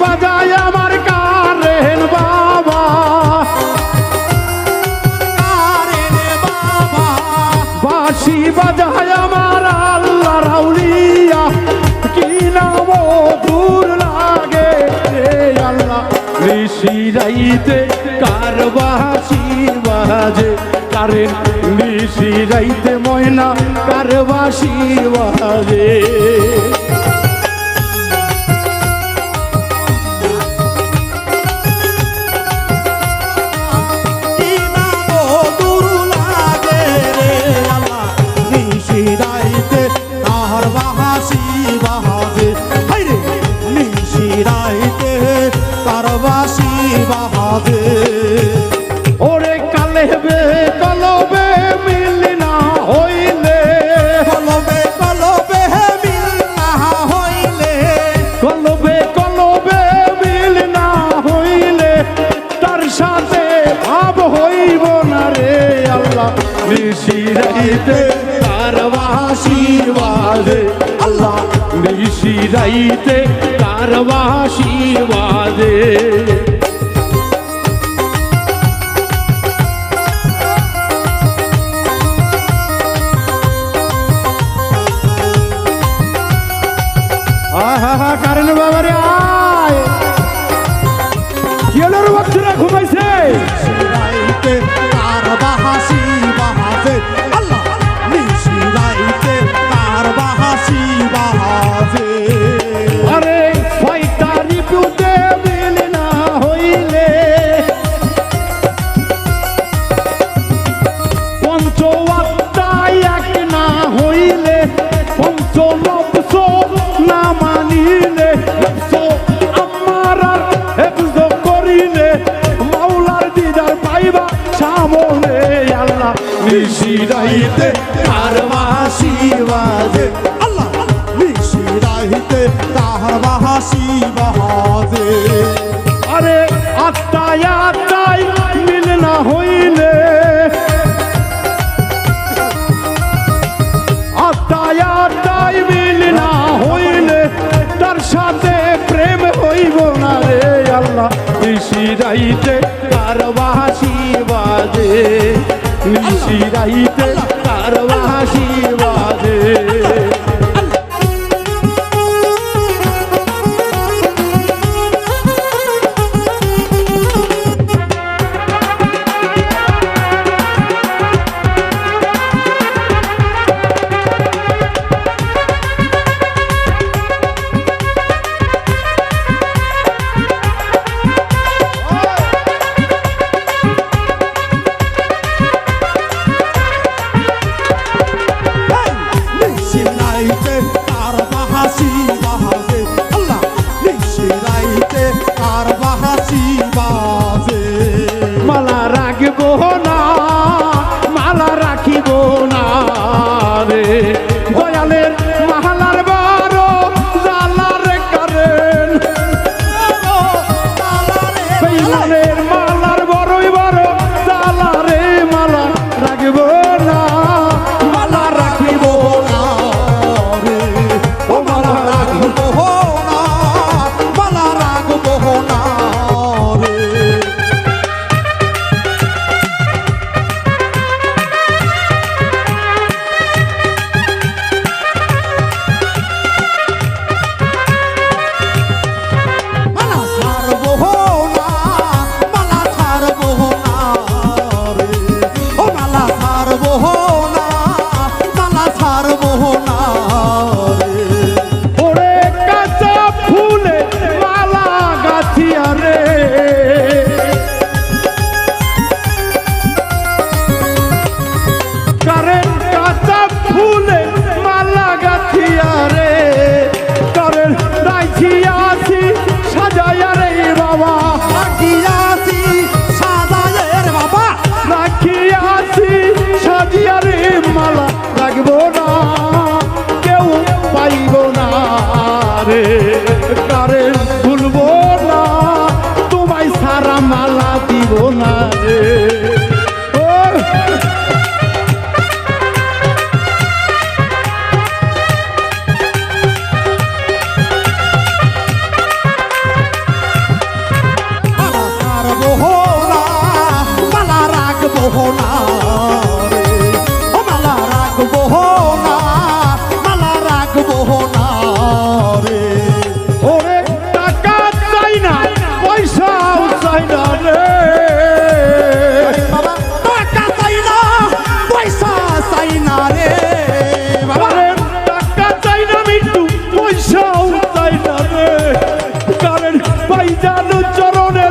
বাজায় আমার কারেন বাবা, বাঁশি বাজায় আমার আল্লাহ রাউলিয়া, কি নাম দূর লাগে রে আল্লাহ। নিশি রাইতে কার বাঁশি বাজে কারেন, নিশি রাইতে ময়না কার বাঁশি বাজে। ওরে কালেবে কলবে মিল না হইলে, কলবে কলবে মিল না হইলে, কলবে কলবে মিল না হইলে তার সাথে ভাব হইব না রে আল্লাহ। নিশি রাইতে কার বাঁশি বাজে আল্লাহ, নিশি রাইতে কার বাঁশি বাজে। আহা কারণ বাবারে আয়, কি হলো রে বাচ্চারা ঘুমাইছে? রাইতে তার বাহাসি বাহাজে আল্লাহ, নিশি রাইতে তার বাহাসি বাহাজে। আরে ফয়তারি পুতে মিল না হইলে, পঞ্চ আত্মায় এক না হইলে, পঞ্চ নবস না মানিলে, নবস আমার আর হেফজ করিলে মাওলার দিদার পাইবা সামনে আল্লাহ। নিশি রাইতে কার বাঁশি বাজে আল্লাহ, নিশি রাইতে তার বাহাসি বাহাজে। আরে আত্মায় আত্মায় মিল না হইলে, আত্মায় আত্মায় মিল না হইলে তার সাথে প্রেম হইব না রে আল্লাহ। নিশি রাইতে কার বাঁশি বাজে, নিশি রাইতে কার বাঁশি বাজে। নিশি রাইতে তার বাহাসি বাহাজে আল্লাহ, নিশি রাইতে তার বাহাসি বাজে। মালা রাখব না, মালা রাখিব না রে, দয়ালের মালার বড় জালার কারেন, বেঈমানের মালার বড়ই বড় জালা রে, মালা রাখব না, মালা রাখিব না রে, ও মালা রাখিব মালা রাখবো না রে। মালা ছাড়বো না, কারেন্ট ভাইজান চরণে